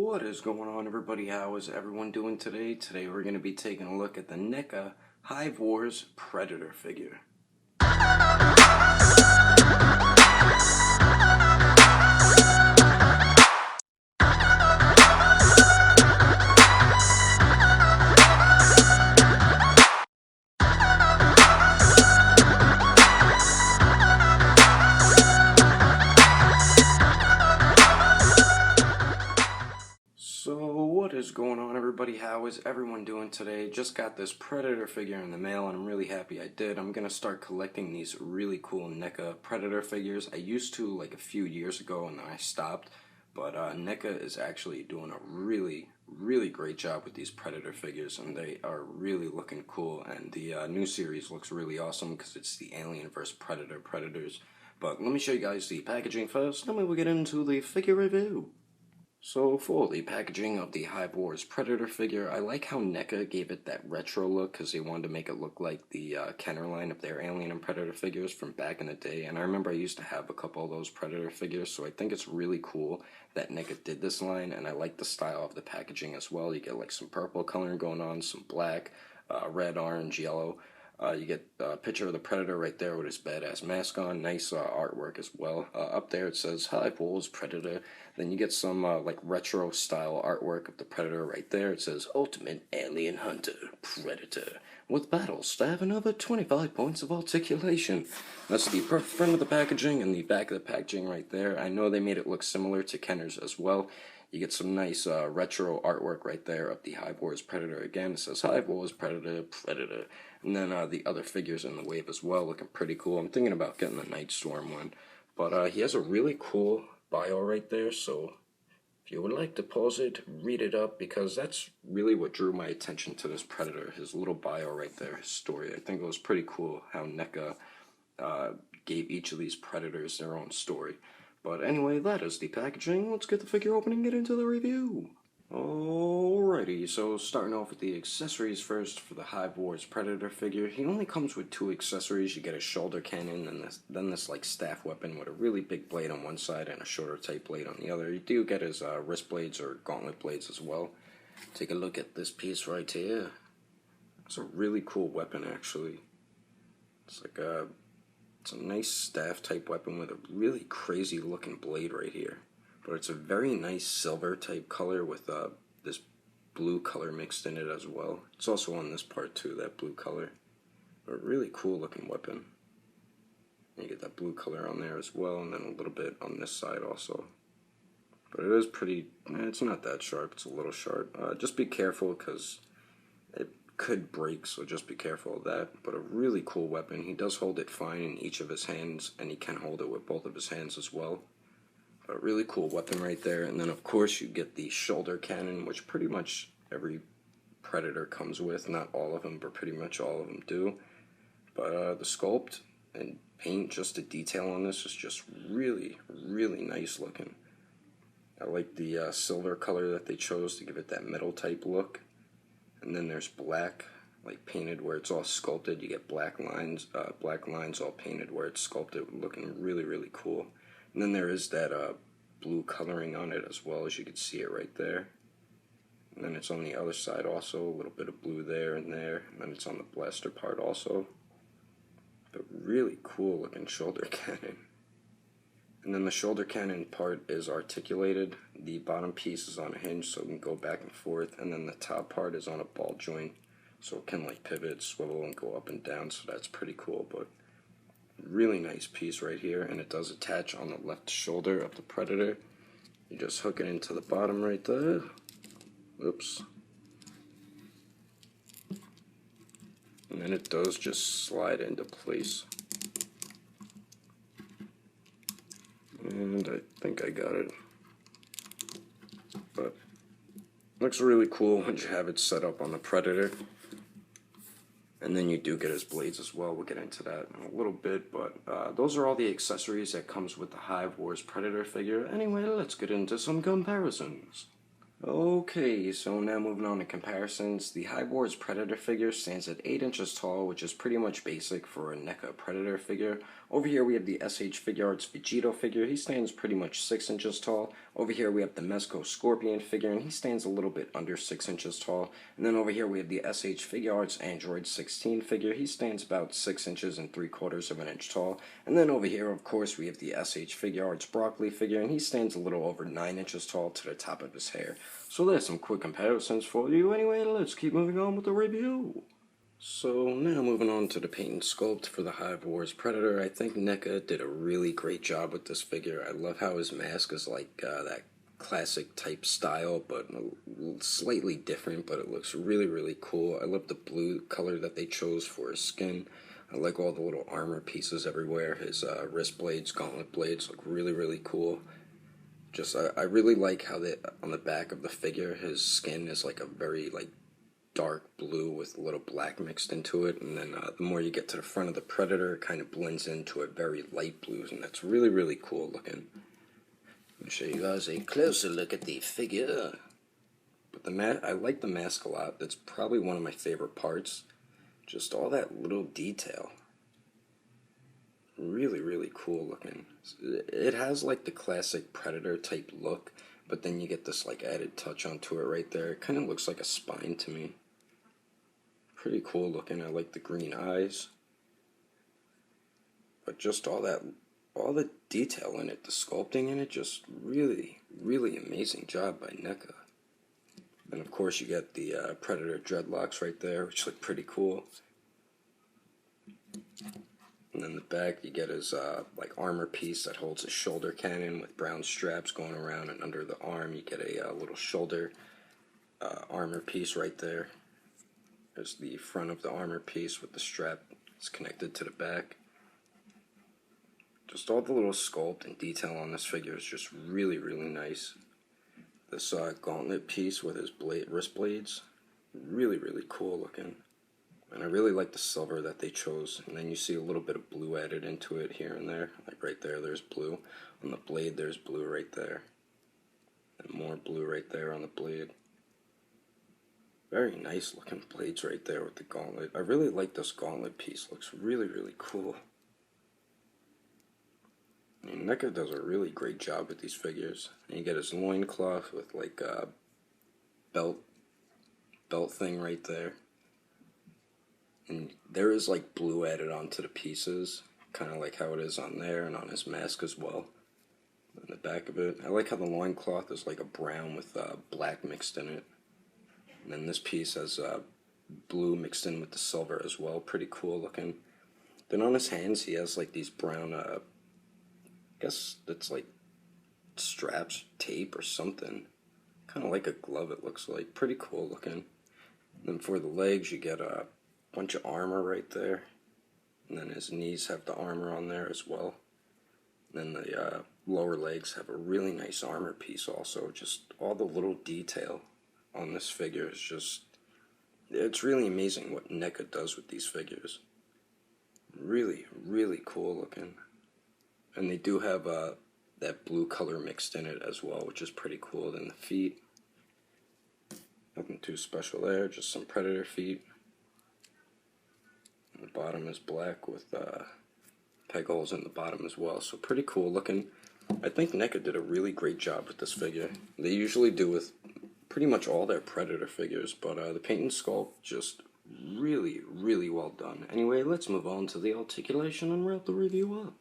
What is going on, everybody? How is everyone doing today? Today we're going to be taking a look at the NECA Hive Wars Predator figure. So what is going on, everybody? How is everyone doing today? Just got this Predator figure in the mail and I'm really happy I did. I'm gonna start collecting these really cool NECA Predator figures. I used to like a few years ago and then I stopped, but NECA is actually doing a really great job with these Predator figures, and they are really looking cool, and the new series looks really awesome because it's the Alien vs Predators. But let me show you guys the packaging first, then we will get into the figure review. So for the packaging of the Hive Wars Predator figure, I like how NECA gave it that retro look because they wanted to make it look like the Kenner line of their Alien and Predator figures from back in the day. And I remember I used to have a couple of those Predator figures, so I think it's really cool that NECA did this line, and I like the style of the packaging as well. You get like some purple coloring going on, some black, red, orange, yellow. You get a picture of the Predator right there with his badass mask on. Nice artwork as well. Up there it says Hive Wars Predator. Then you get some like retro style artwork of the Predator right there. It says Ultimate Alien Hunter Predator with battle staff and over 25 points of articulation. That's the front of the packaging and the back of the packaging right there. I know they made it look similar to Kenner's as well. You get some nice retro artwork right there of the Hive Wars Predator. Again, it says Hive Wars Predator. And then the other figures in the wave as well, looking pretty cool. I'm thinking about getting the Nightstorm one. But he has a really cool bio right there, so if you would like to pause it, read it up, because that's really what drew my attention to this Predator. His little bio right there, his story. I think it was pretty cool how NECA gave each of these Predators their own story. But anyway, that is the packaging. Let's get the figure open and get into the review. Alrighty, so starting off with the accessories first for the Hive Wars Predator figure. He only comes with 2 accessories. You get a shoulder cannon and then this like staff weapon with a really big blade on one side and a shorter type blade on the other. You do get his wrist blades or gauntlet blades as well. Take a look at this piece right here. It's a really cool weapon, actually. It's like it's a nice staff type weapon with a really crazy looking blade right here. But it's a very nice silver type color with this blue color mixed in it as well. It's also on this part too, that blue color. A really cool looking weapon. And you get that blue color on there as well, and then a little bit on this side also. But it is pretty, it's not that sharp, it's a little sharp. Just be careful because it could break, so just be careful of that. But a really cool weapon. He does hold it fine in each of his hands, and he can hold it with both of his hands as well. A really cool weapon right there. And then of course you get the shoulder cannon, which pretty much every Predator comes with. Not all of them, but pretty much all of them do. But the sculpt and paint, just the detail on this is just really nice looking. I like the silver color that they chose to give it that metal type look. And then there's black, like painted where it's all sculpted. You get black lines all painted where it's sculpted, looking really cool. And then there is that blue coloring on it as well, as you can see it right there. And then it's on the other side also, a little bit of blue there, and then it's on the blaster part also. But really cool looking shoulder cannon. And then the shoulder cannon part is articulated. The bottom piece is on a hinge so it can go back and forth, and then the top part is on a ball joint so it can like pivot, swivel, and go up and down, so that's pretty cool. But really nice piece right here, and it does attach on the left shoulder of the Predator. You just hook it into the bottom right there. Oops. And then it does just slide into place. And I think I got it. But looks really cool when you have it set up on the Predator. And then you do get his blades as well. We'll get into that in a little bit, but those are all the accessories that comes with the Hive Wars Predator figure. Anyway, let's get into some comparisons. Okay, so now moving on to comparisons. The Hive Wars Predator figure stands at 8 inches tall, which is pretty much basic for a NECA Predator figure, Over here we have the SH Figure Arts Vegito figure. He stands pretty much 6 inches tall. Over here we have the Mezco Scorpion figure, and he stands a little bit under 6 inches tall. And then over here we have the SH Figure Arts Android 16 figure. He stands about 6 inches and 3/4 of an inch tall. And then over here, of course, we have the SH Figure Arts Broccoli figure, and he stands a little over 9 inches tall to the top of his hair. So there's some quick comparisons for you. Anyway, let's keep moving on with the review. So now moving on to the paint and sculpt for the Hive Wars Predator. I think NECA did a really great job with this figure. I love how his mask is like that classic type style, but slightly different, but it looks really, really cool. I love the blue color that they chose for his skin. I like all the little armor pieces everywhere. His wrist blades, gauntlet blades look really, really cool. Just, I really like how on the back of the figure, his skin is like a very like dark blue with a little black mixed into it, and then the more you get to the front of the Predator, it kind of blends into a very light blue, and that's really, really cool looking. Let me show you guys a closer look at the figure. But I like the mask a lot. That's probably one of my favorite parts. Just all that little detail. Really, really cool looking. It has like the classic Predator type look, but then you get this like added touch onto it right there. It kind of looks like a spine to me. Pretty cool looking. I like the green eyes. But just all the detail in it, the sculpting in it, just really, really amazing job by NECA. And of course you get the Predator Dreadlocks right there, which look pretty cool. And then the back you get his like armor piece that holds his shoulder cannon with brown straps going around, and under the arm you get a little shoulder armor piece right there. There's the front of the armor piece with the strap. It's connected to the back. Just all the little sculpt and detail on this figure is just really, really nice. This gauntlet piece with his wrist blades, really, really cool looking. And I really like the silver that they chose. And then you see a little bit of blue added into it here and there. Like right there, there's blue. On the blade, there's blue right there. And more blue right there on the blade. Very nice looking blades right there with the gauntlet. I really like this gauntlet piece. Looks really, really cool. I mean, NECA does a really great job with these figures. And you get his loincloth with like a belt thing right there. And there is like blue added onto the pieces, kind of like how it is on there and on his mask as well. On the back of it, I like how the loincloth is like a brown with black mixed in it. And then this piece has blue mixed in with the silver as well, pretty cool looking. Then on his hands he has like these brown, I guess it's like straps, tape or something. Kind of like a glove it looks like, pretty cool looking. And then for the legs you get a bunch of armor right there, and then his knees have the armor on there as well. And then the lower legs have a really nice armor piece also. Just all the little detail on this figure is just, it's really amazing what NECA does with these figures. Really, really cool looking. And they do have that blue color mixed in it as well, which is pretty cool. Then the feet, nothing too special there, just some Predator feet. The bottom is black with peg holes in the bottom as well, so pretty cool looking. I think NECA did a really great job with this figure. They usually do with pretty much all their Predator figures, but the paint and sculpt just really, really well done. Anyway, let's move on to the articulation and wrap the review up.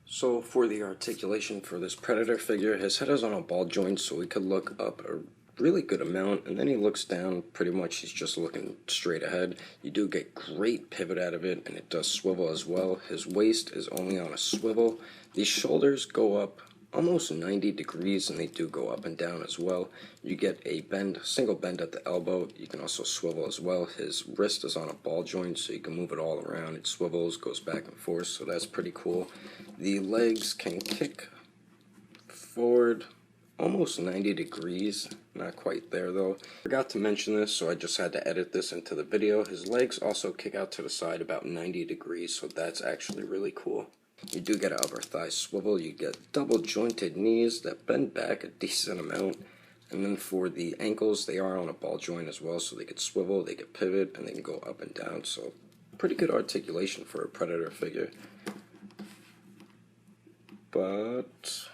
So for the articulation for this Predator figure, his head is on a ball joint, so he could look up a really good amount, and then he looks down, pretty much he's just looking straight ahead. You do get great pivot out of it, and it does swivel as well. His waist is only on a swivel. These shoulders go up almost 90 degrees, and they do go up and down as well. You get a bend, single bend at the elbow. You can also swivel as well. His wrist is on a ball joint, so you can move it all around. It swivels, goes back and forth, so that's pretty cool. The legs can kick forward almost 90 degrees, not quite there though. Forgot to mention this, so I just had to edit this into the video. His legs also kick out to the side about 90 degrees, so that's actually really cool. You do get an upper thigh swivel. You get double jointed knees that bend back a decent amount. And then for the ankles, they are on a ball joint as well, so they could swivel, they could pivot, and they can go up and down. So pretty good articulation for a Predator figure. but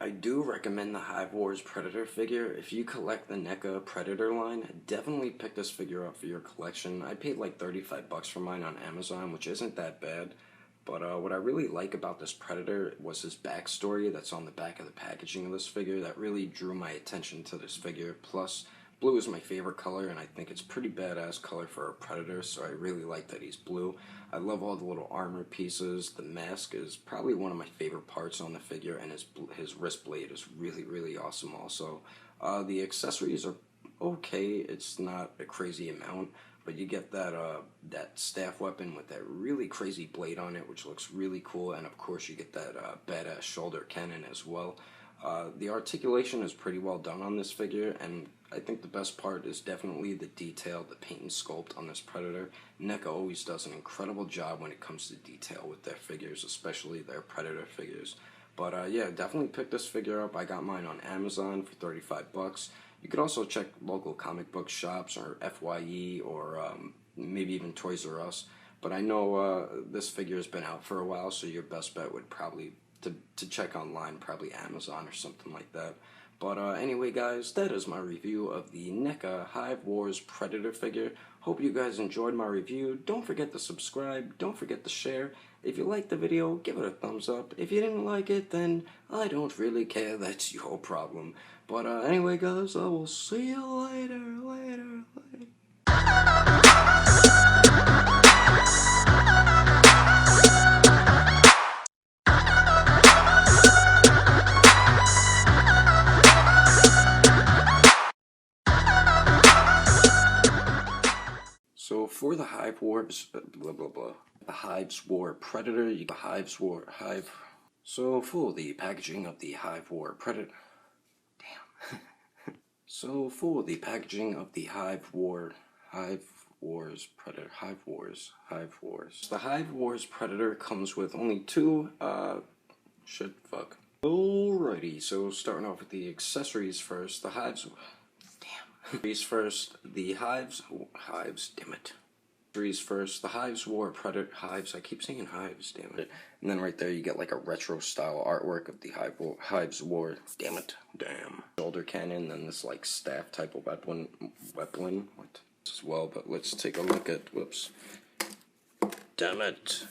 I do recommend the Hive Wars Predator figure. If you collect the NECA Predator line, definitely pick this figure up for your collection. I paid like 35 bucks for mine on Amazon, which isn't that bad. But what I really like about this Predator was his backstory that's on the back of the packaging of this figure that really drew my attention to this figure. Plus, blue is my favorite color, and I think it's pretty badass color for a Predator, so I really like that he's blue. I love all the little armor pieces. The mask is probably one of my favorite parts on the figure, and his wrist blade is really, really awesome also. The accessories are okay. It's not a crazy amount, but you get that staff weapon with that really crazy blade on it, which looks really cool, and of course you get that badass shoulder cannon as well. The articulation is pretty well done on this figure, and I think the best part is definitely the detail, the paint and sculpt on this Predator. NECA always does an incredible job when it comes to detail with their figures, especially their Predator figures. But yeah, definitely pick this figure up. I got mine on Amazon for 35 bucks. You could also check local comic book shops or FYE or maybe even Toys R Us. But I know this figure has been out for a while, so your best bet would probably to check online, probably Amazon or something like that. But anyway, guys, that is my review of the NECA Hive Wars Predator figure. Hope you guys enjoyed my review. Don't forget to subscribe. Don't forget to share. If you liked the video, give it a thumbs up. If you didn't like it, then I don't really care. That's your problem. But anyway, guys, I will see you later. So for the Hive Wars, the Hives War Predator, you got Hive. So for the packaging of the Hive War Predator, So for the packaging of the Hive Wars Predator, Hive Wars. The Hive Wars Predator comes with only two, Alrighty, so starting off with the accessories first, the Hives War Predator, Hives, I keep saying Hives, damn it. And then right there you get like a retro style artwork of the Hives War, shoulder cannon, then this like staff type of weapon, as well, but let's take a look at, damn it.